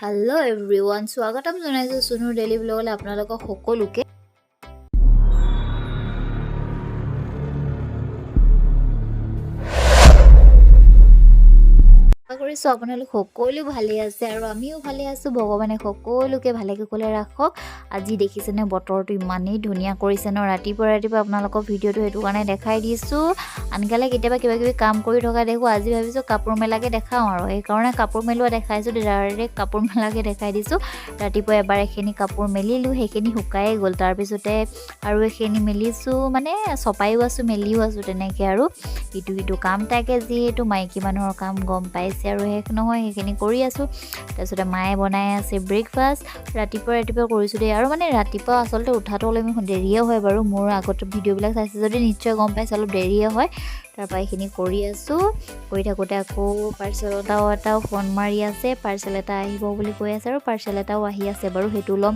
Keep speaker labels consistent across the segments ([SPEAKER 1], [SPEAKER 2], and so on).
[SPEAKER 1] Hello' everyone, স্বাগতম জনাইছোঁ সুনুৰ daily ব্লগলৈ আপোনালোকক সকলোকে। আশা কৰিছোঁ আপোনালোক সকলো ভালে আছে আৰু আমিও ভালে আছোঁ। ভগৱানে সকলোকে ভালে কুশলে ৰাখক। আজি দেখিছেনে বতৰটো ইমানেই ধুনীয়া কৰিছে ন। ৰাতিপুৱা আপোনালোকক ভিডিঅ'টো সেইটো কাৰণে দেখাই দিছোঁ। আনকালে কেতিয়াবা কিবা কিবি কাম কৰি থকা দেখোঁ, আজি ভাবিছোঁ কাপোৰ মেলাকে দেখাওঁ আৰু সেইকাৰণে কাপোৰ মেলোৱা দেখাইছোঁ। ডাইৰেক্ট কাপোৰ মেলাকে দেখাই দিছোঁ। ৰাতিপুৱা এবাৰ এইখিনি কাপোৰ মেলিলোঁ, সেইখিনি শুকাই গ'ল। তাৰপিছতে আৰু এইখিনি মেলিছোঁ, মানে চপাইও আছোঁ মেলিও আছোঁ তেনেকৈ আৰু ইটো কাম থাকে। যিহেতু মাইকী মানুহৰ কাম গম পাইছে আৰু শেষ নহয়, সেইখিনি কৰি আছোঁ। তাৰপিছতে মায়ে বনাই আছে ব্ৰেকফাষ্ট। ৰাতিপুৱা কৰিছোঁ দেই। আৰু মানে ৰাতিপুৱা আচলতে উঠাটো অলপ দেৰিয়ে হয় বাৰু। মোৰ আগত ভিডিঅ'বিলাক চাইছে যদি নিশ্চয় গম পাইছে, অলপ দেৰিয়ে হয়। তাৰপৰা এইখিনি কৰি আছোঁ। কৰি থাকোঁতে আকৌ পাৰ্চেল এটাও ফোন মাৰি আছে। পাৰ্চেল এটা আহিব বুলি কৈ আছে আৰু পাৰ্চেল এটাও আহি আছে বাৰু, সেইটো ল'ম।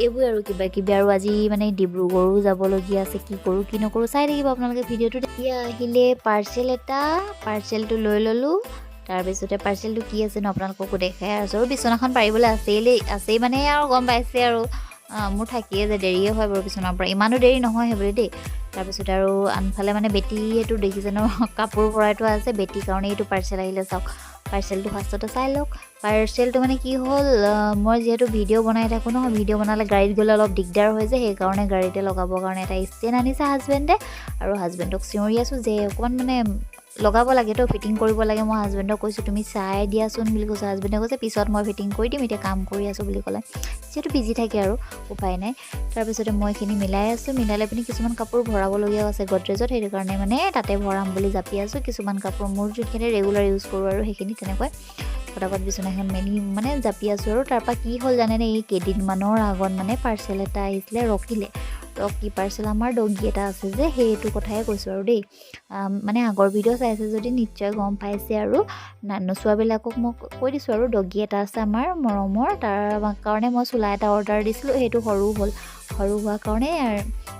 [SPEAKER 1] এইবোৰ আৰু কিবা কিবি। আৰু আজি মানে ডিব্ৰুগড়ো যাবলগীয়া আছে। কি কৰোঁ কি নকৰোঁ চাই থাকিব আপোনালোকে ভিডিঅ'টো। এতিয়া আহিলে পাৰ্চেল এটা, পাৰ্চেলটো লৈ ল'লোঁ। তাৰপিছতে পাৰ্চেলটো কি আছে ন আপোনালোককো দেখাই আছোঁ। আৰু বিচনাখন পাৰিবলৈ আছেই মানে আৰু গম পাইছে আৰু মোৰ থাকিয়ে যে দেৰিয়ে হয় বাৰু বিচনাৰ পৰা, ইমানো দেৰি নহয় সেইবুলি দেই। তাৰপিছতে আৰু আনফালে মানে বেটী এইটো দেখিছে ন, কাপোৰ ভৰাইটো আছে বেটীৰ কাৰণে। এইটো পাৰ্চেল আহিলে চাওক। পাৰ্চেলটো ফাৰ্ষ্টতে চাই লওক। পাৰ্চেলটো মানে কি হ'ল, মই যিহেতু ভিডিঅ' বনাই থাকোঁ নহয়, ভিডিঅ' বনালে গাড়ীত গ'লে অলপ দিগদাৰ হৈ যায়। সেইকাৰণে গাড়ীতে লগাবৰ কাৰণে এটা ষ্টেণ্ড আনিছে হাজবেণ্ডে। আৰু হাজবেণ্ডক চিঞৰি আছোঁ যে অকণমান মানে লগাব লাগেতো, ফিটিং কৰিব লাগে। মই হাজবেণ্ডক কৈছোঁ তুমি চাই দিয়াচোন বুলি কৈছোঁ। হাজবেণ্ডে কৈছে পিছত মই ফিটিং কৰি দিম, এতিয়া কাম কৰি আছোঁ বুলি ক'লে। যিহেতু বিজি থাকে আৰু উপায় নাই। তাৰপিছতে মই এইখিনি মিলাই আছোঁ। মিলাই লৈ পিনি কিছুমান কাপোৰ ভৰাবলগীয়াও আছে গডৰেজত, সেইটো কাৰণে মানে তাতে ভৰাম বুলি জাপি আছোঁ। কিছুমান কাপোৰ মোৰ যোনখিনি ৰেগুলাৰ ইউজ কৰোঁ আৰু সেইখিনি তেনেকৈ ফটাফট বিচনাখন মেলি মানে জাপি আছোঁ। আৰু তাৰপৰা কি হ'ল জানেনে, এই কেইদিনমানৰ আগত মানে পাৰ্চেল এটা আহিছিলে ৰকি পাৰ্চেল। আমাৰ ডগী এটা আছে যে, সেইটো কথাই কৈছোঁ আৰু দেই। মানে আগৰ ভিডিঅ' চাইছে যদি নিশ্চয় গম পাইছে। আৰু নোচোৱাবিলাকক মই কৈ দিছোঁ আৰু ডগী এটা আছে আমাৰ মৰমৰ, তাৰ কাৰণে মই চোলা এটা অৰ্ডাৰ দিছিলোঁ। সেইটো সৰু হোৱাৰ কাৰণে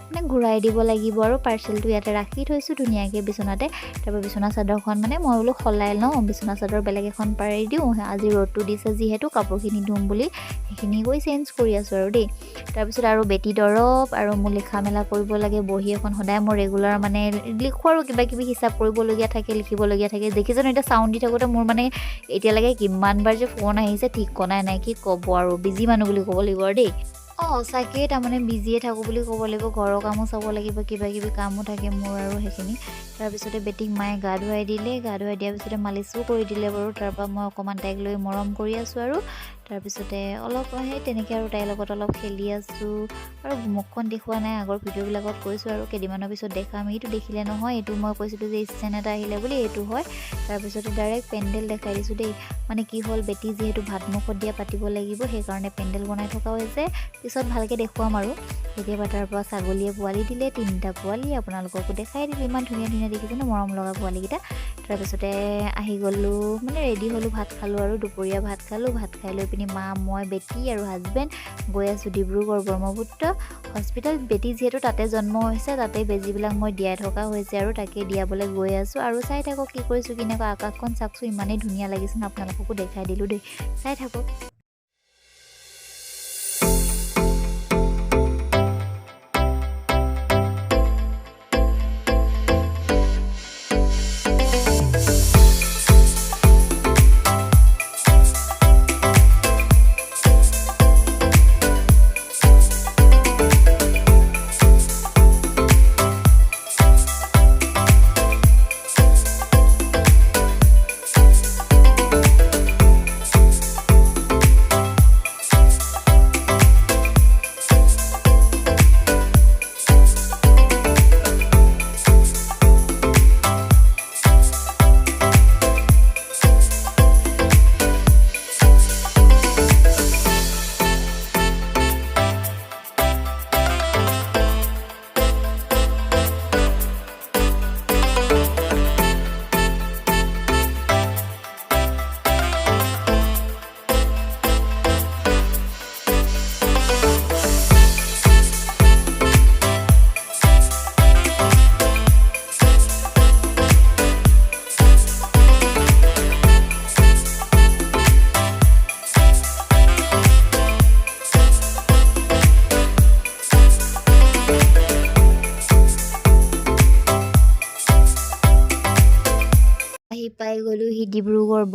[SPEAKER 1] মানে ঘূৰাই দিব লাগিব। আৰু পাৰ্চেলটো ইয়াতে ৰাখি থৈছোঁ ধুনীয়াকৈ বিচনাতে। তাৰপৰা বিচনা চাদৰখন মানে মই বোলো সলাই লওঁ, বিচনা চাদৰ বেলেগ এখন পাৰি দিওঁ। আজি ৰ'দটো দিছে যিহেতু কাপোৰখিনি ধুম বুলি সেইখিনি গৈ চেঞ্জ কৰি আছোঁ আৰু দেই। তাৰপিছত আৰু বেটী দৰৱ আৰু মোৰ লিখা মেলা কৰিব লাগে। বহী এখন সদায় মই ৰেগুলাৰ মানে লিখোঁ আৰু কিবা কিবি হিচাপ কৰিবলগীয়া থাকে, লিখিবলগীয়া থাকে। দেখিছেনো এতিয়া চাউণ্ড দি থাকোঁতে মোৰ মানে এতিয়ালৈকে কিমানবাৰ যে ফোন আহিছে ঠিক কনাই নাই। কি ক'ব আৰু বিজি মানুহ বুলি ক'ব লাগিব আৰু দেই। সঁচাকৈ তাৰমানে বিজিয়ে থাকোঁ বুলি ক'ব লাগিব। ঘৰৰ কামো চাব লাগিব, কিবা কিবি কামো থাকে মোৰ আৰু সেইখিনি। তাৰপিছতে বেটীক মায়ে গা ধুৱাই দিলে। গা ধুৱাই দিয়াৰ পিছতে মালিচো কৰি দিলে বাৰু। তাৰপৰা মই অকণমান তাইক লৈ মৰম কৰি আছোঁ। আৰু তাৰপিছতে অলপ সেই তেনেকৈ আৰু তাইৰ লগত অলপ খেলি আছোঁ। আৰু মুখখন দেখুওৱা নাই, আগৰ ভিডিঅ'বিলাকত কৈছোঁ আৰু কেইদিনমানৰ পিছত দেখাম। এইটো দেখিলে নহয়, এইটো মই কৈছিলোঁ যে ষ্টেণ্ড এটা আহিলে বুলি, এইটো হয়। তাৰপিছতে ডাইৰেক্ট পেণ্ডেল দেখাই দিছোঁ দেই। মানে কি হ'ল, বেটী যিহেতু ভাত মুখত দিয়া পাতিব লাগিব, সেইকাৰণে পেণ্ডেল বনাই থকা হৈছে। পিছত ভালকৈ দেখুৱাম আৰু কেতিয়াবা। তাৰপৰা ছাগলীয়ে পোৱালি দিলে, 3টা পোৱালি আপোনালোককো দেখাই দিলোঁ। ইমান ধুনীয়া দেখিছে ন মৰম লগা পোৱালিকেইটা। তাৰপিছতে আহি গ'লোঁ, মানে ৰেডি হ'লোঁ, ভাত খালোঁ। আৰু দুপৰীয়া ভাত খালোঁ। ভাত খাই লৈ পিনি মা, মই, বেটী আৰু হাজবেণ্ড গৈ আছোঁ ডিব্ৰুগড় ব্ৰহ্মপুত্ৰ হস্পিটেল। বেটী যিহেতু তাতে জন্ম হৈছে, তাতে বেজীবিলাক মই দিয়াই থকা হৈছে আৰু তাকে দিয়াবলৈ গৈ আছোঁ। আৰু চাই থাকক কি কৰিছোঁ, কেনেকুৱা আকাশখন চাওকচোন, ইমানেই ধুনীয়া লাগিছে ন, আপোনালোককো দেখাই দিলোঁ দেই, চাই থাকক।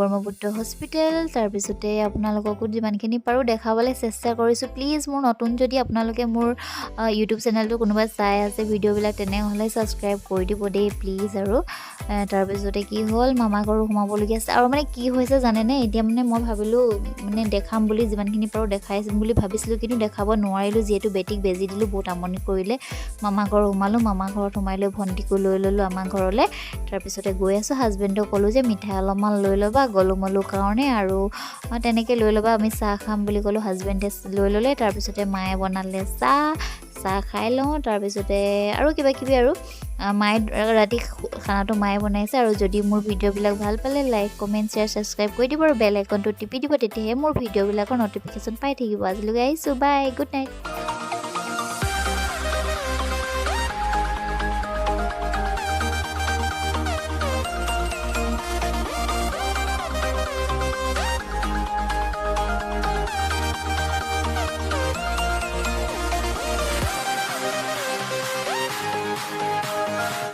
[SPEAKER 1] ব্ৰহ্মপুত্ৰ হস্পিটেল তাৰপিছতে আপোনালোককো যিমানখিনি পাৰোঁ দেখাবলৈ চেষ্টা কৰিছোঁ প্লিজ মোৰ নতুন যদি আপোনালোকে মোৰ ইউটিউব চেনেলটো কোনোবা চাই আছে ভিডিঅ'বিলাক তেনেহ'লে ছাবস্ক্ৰাইব কৰি দিব দেই প্লিজ আৰু তাৰপিছতে কি হ'ল মামা ঘৰো সোমাবলগীয়া আছে আৰু মানে কি হৈছে জানেনে এতিয়া মানে মই ভাবিলোঁ মানে দেখাম বুলি যিমানখিনি পাৰোঁ দেখাইছিম বুলি ভাবিছিলোঁ কিন্তু দেখাব নোৱাৰিলোঁ যিহেতু বেটিক বেজি দিলোঁ বহুত আমনি কৰিলে মামা ঘৰ সোমালোঁ মামা ঘৰত সোমাই লৈ ভণ্টিকো লৈ ল'লোঁ আমাৰ ঘৰলৈ তাৰপিছতে গৈ আছোঁ হাজবেণ্ডক ক'লোঁ যে মিঠাই অলপমান লৈ ল'বা গলুমলুৰ কাৰণে আৰু তেনেকৈ লৈ ল'বা আমি চাহ খাম বুলি ক'লোঁ হাজবেণ্ডে লৈ ল'লে তাৰপিছতে মায়ে বনালে চাহ খাই লওঁ তাৰপিছতে আৰু কিবাকিবি আৰু মায়ে ৰাতি খানাটো মায়ে বনাইছে আৰু যদি মোৰ ভিডিঅ'বিলাক ভাল পালে লাইক কমেণ্ট শ্বেয়াৰ ছাবস্ক্ৰাইব কৰি দিব আৰু বেল আইকনটো টিপি দিব তেতিয়াহে মোৰ ভিডিঅ'বিলাকৰ ন'টিফিকেশ্যন পাই থাকিব আজিলৈকে আহিছোঁ বাই গুড নাইট